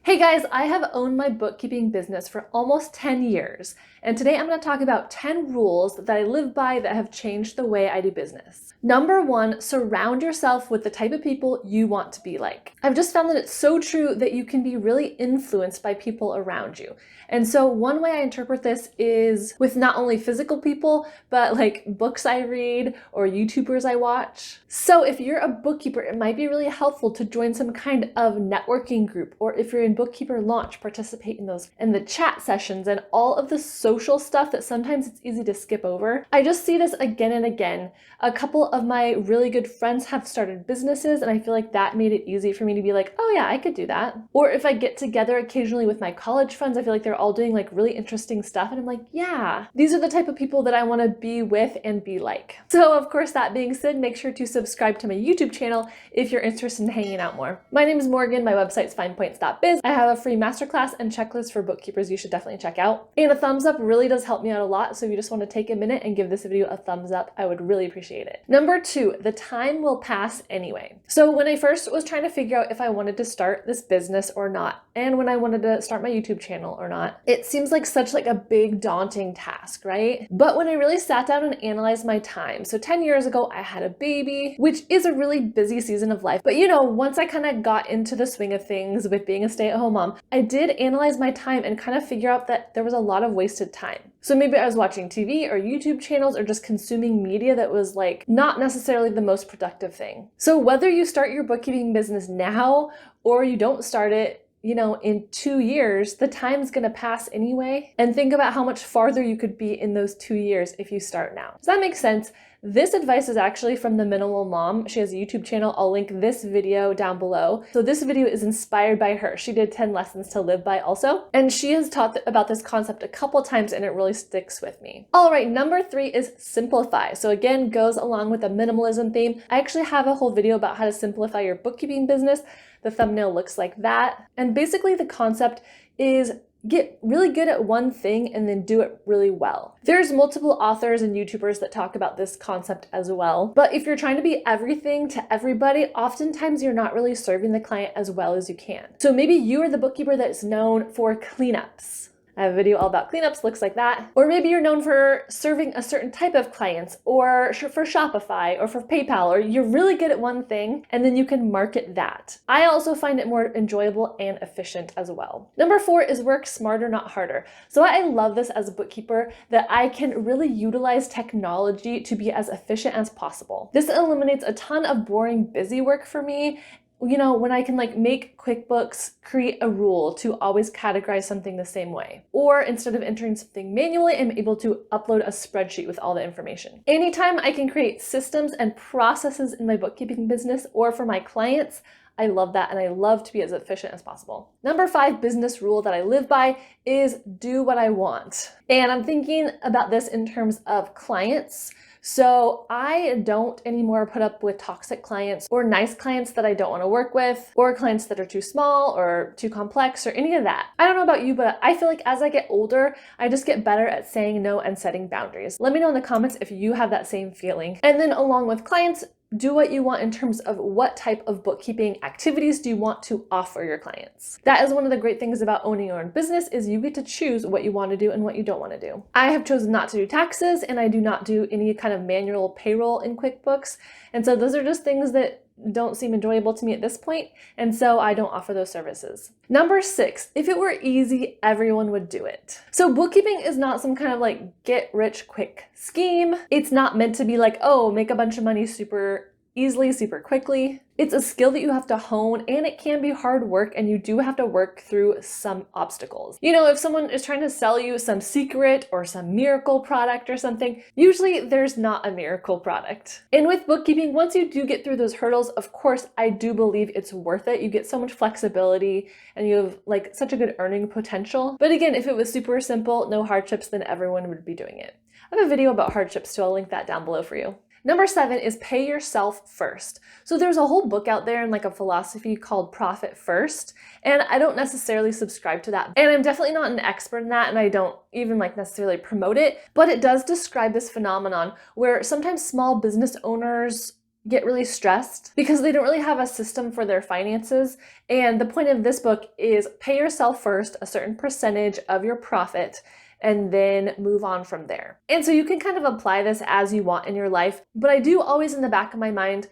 Hey guys, I have owned my bookkeeping business for almost 10 years, and today I'm going to talk about 10 rules that I live by that have changed the way I do business. Number 1, surround yourself with the type of people you want to be like. I've just found that it's so true that you can be really influenced by people around you. And so one way I interpret this is with not only physical people, but like books I read or YouTubers I watch. So if you're a bookkeeper, it might be really helpful to join some kind of networking group, or if you're in Bookkeeper Launch, participate in those and the chat sessions and all of the social stuff that sometimes it's easy to skip over. I just see this again and again. A couple of my really good friends have started businesses, and I feel like that made it easy for me to be like, oh yeah, I could do that. Or if I get together occasionally with my college friends, I feel like they're all doing like really interesting stuff, and I'm like, yeah, these are the type of people that I want to be with and be like. So of course, that being said, make sure to subscribe to my YouTube channel if you're interested in hanging out more. My name is Morgan, my website's FinePoints.biz. I have a free masterclass and checklist for bookkeepers you should definitely check out. And a thumbs up really does help me out a lot, so if you just want to take a minute and give this video a thumbs up, I would really appreciate it. Number 2, the time will pass anyway. So when I first was trying to figure out if I wanted to start this business or not, and when I wanted to start my YouTube channel or not, it seems like such like a big daunting task, right? But when I really sat down and analyzed my time, so 10 years ago I had a baby, which is a really busy season of life. But you know, once I kind of got into the swing of things with being a stay-at-home mom, I did analyze my time and kind of figure out that there was a lot of wasted time. So maybe I was watching TV or YouTube channels or just consuming media that was like not necessarily the most productive thing. So whether you start your bookkeeping business now or you don't start it, you know, in 2 years, the time's gonna pass anyway. And think about how much farther you could be in those 2 years if you start now. Does that make sense? This advice is actually from the Minimal Mom. She has a YouTube channel. I'll link this video down below. So this video is inspired by her. She did 10 lessons to live by also. And she has taught about this concept a couple times and it really sticks with me. All right, number 3 is simplify. So again, goes along with the minimalism theme. I actually have a whole video about how to simplify your bookkeeping business. The thumbnail looks like that. And basically the concept is get really good at one thing and then do it really well. There's multiple authors and YouTubers that talk about this concept as well. But if you're trying to be everything to everybody, oftentimes you're not really serving the client as well as you can. So maybe you are the bookkeeper that's known for cleanups. I have a video all about cleanups, looks like that. Or maybe you're known for serving a certain type of clients, or for Shopify or for PayPal, or you're really good at one thing and then you can market that. I also find it more enjoyable and efficient as well. Number 4 is work smarter, not harder. So I love this as a bookkeeper, that I can really utilize technology to be as efficient as possible. This eliminates a ton of boring, busy work for me. You know, when I can like make QuickBooks create a rule to always categorize something the same way. Or instead of entering something manually, I'm able to upload a spreadsheet with all the information. Anytime I can create systems and processes in my bookkeeping business or for my clients, I love that, and I love to be as efficient as possible. Number 5 business rule that I live by is do what I want. And I'm thinking about this in terms of clients. So I don't anymore put up with toxic clients or nice clients that I don't want to work with, or clients that are too small or too complex or any of that. I don't know about you, but I feel like as I get older, I just get better at saying no and setting boundaries. Let me know in the comments if you have that same feeling. And then along with clients, do what you want in terms of what type of bookkeeping activities do you want to offer your clients. That is one of the great things about owning your own business, is you get to choose what you want to do and what you don't want to do. I have chosen not to do taxes, and I do not do any kind of manual payroll in QuickBooks. And so those are just things that don't seem enjoyable to me at this point, and so I don't offer those services. Number 6, if it were easy, everyone would do it. So bookkeeping is not some kind of like get rich quick scheme. It's not meant to be like, oh, make a bunch of money super easily, super quickly. It's a skill that you have to hone, and it can be hard work, and you do have to work through some obstacles. You know, if someone is trying to sell you some secret or some miracle product or something, usually there's not a miracle product. And with bookkeeping, once you do get through those hurdles, of course, I do believe it's worth it. You get so much flexibility and you have like such a good earning potential. But again, if it was super simple, no hardships, then everyone would be doing it. I have a video about hardships too. I'll link that down below for you. Number 7 is pay yourself first. So there's a whole book out there and like a philosophy called Profit First, and I don't necessarily subscribe to that. And I'm definitely not an expert in that, and I don't even like necessarily promote it, but it does describe this phenomenon where sometimes small business owners get really stressed because they don't really have a system for their finances. And the point of this book is pay yourself first a certain percentage of your profit and then move on from there. And so you can kind of apply this as you want in your life, but I do always in the back of my mind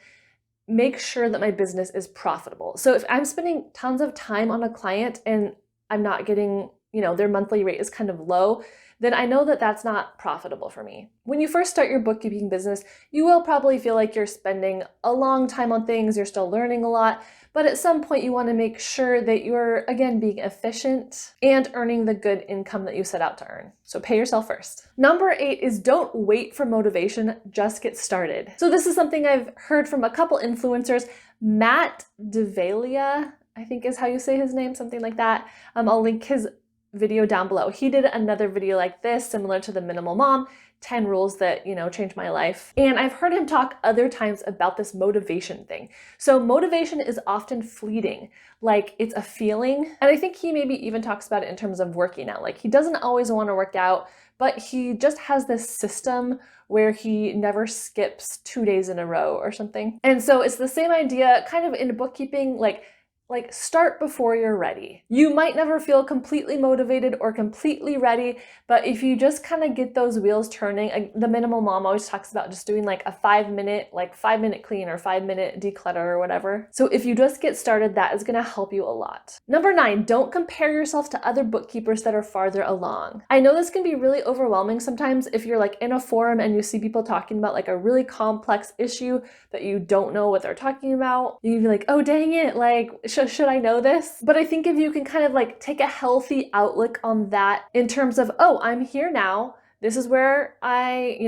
make sure that my business is profitable. So if I'm spending tons of time on a client and I'm not getting, their monthly rate is kind of low, then I know that that's not profitable for me. When you first start your bookkeeping business, you will probably feel like you're spending a long time on things, you're still learning a lot, but at some point you want to make sure that you're, again, being efficient and earning the good income that you set out to earn. So pay yourself first. Number 8 is don't wait for motivation, just get started. So this is something I've heard from a couple influencers. Matt DeValia, I think is how you say his name, something like that. I'll link his video down below. He did another video like this, similar to the Minimal Mom, 10 rules that, changed my life. And I've heard him talk other times about this motivation thing. So motivation is often fleeting, like it's a feeling. And I think he maybe even talks about it in terms of working out. Like he doesn't always want to work out, but he just has this system where he never skips 2 days in a row or something. And so it's the same idea kind of in bookkeeping, like start before you're ready. You might never feel completely motivated or completely ready, but if you just kind of get those wheels turning, the Minimal Mom always talks about just doing like a 5-minute clean or 5-minute declutter or whatever. So if you just get started, that is going to help you a lot. Number 9, don't compare yourself to other bookkeepers that are farther along. I know this can be really overwhelming sometimes if you're like in a forum and you see people talking about like a really complex issue that you don't know what they're talking about. You can be like, oh dang it, like should I know this? But I think if you can kind of like take a healthy outlook on that in terms of, oh, I'm here now. This is where I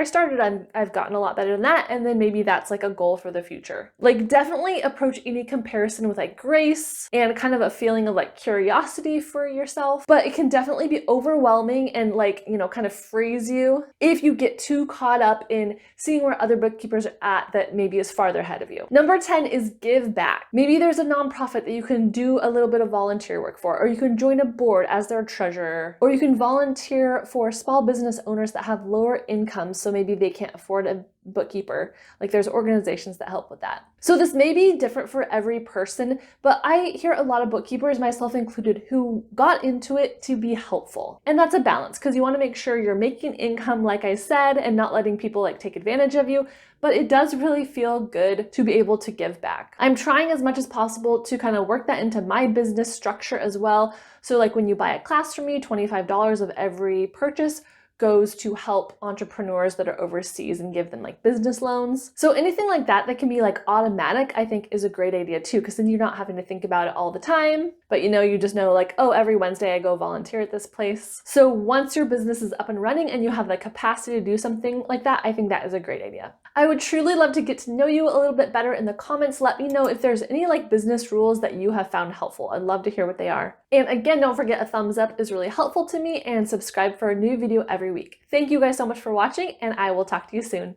started. I've gotten a lot better than that. And then maybe that's like a goal for the future. Like definitely approach any comparison with like grace and kind of a feeling of like curiosity for yourself. But it can definitely be overwhelming and like, kind of freeze you if you get too caught up in seeing where other bookkeepers are at that maybe is farther ahead of you. Number 10 is give back. Maybe there's a nonprofit that you can do a little bit of volunteer work for, or you can join a board as their treasurer, or you can volunteer for small business owners that have lower incomes, so maybe they can't afford a bookkeeper. Like there's organizations that help with that. So this may be different for every person, but I hear a lot of bookkeepers, myself included, who got into it to be helpful. And that's a balance because you want to make sure you're making income, like I said, and not letting people like take advantage of you. But it does really feel good to be able to give back. I'm trying as much as possible to kind of work that into my business structure as well. So like when you buy a class from me, $25 of every purchase goes to help entrepreneurs that are overseas and give them like business loans. So anything like that that can be like automatic, I think is a great idea too, because then you're not having to think about it all the time, but you just know like, oh, every Wednesday I go volunteer at this place. So once your business is up and running and you have the capacity to do something like that, I think that is a great idea. I would truly love to get to know you a little bit better in the comments. Let me know if there's any like business rules that you have found helpful. I'd love to hear what they are. And again, don't forget a thumbs up is really helpful to me, and subscribe for a new video every week. Thank you guys so much for watching, and I will talk to you soon.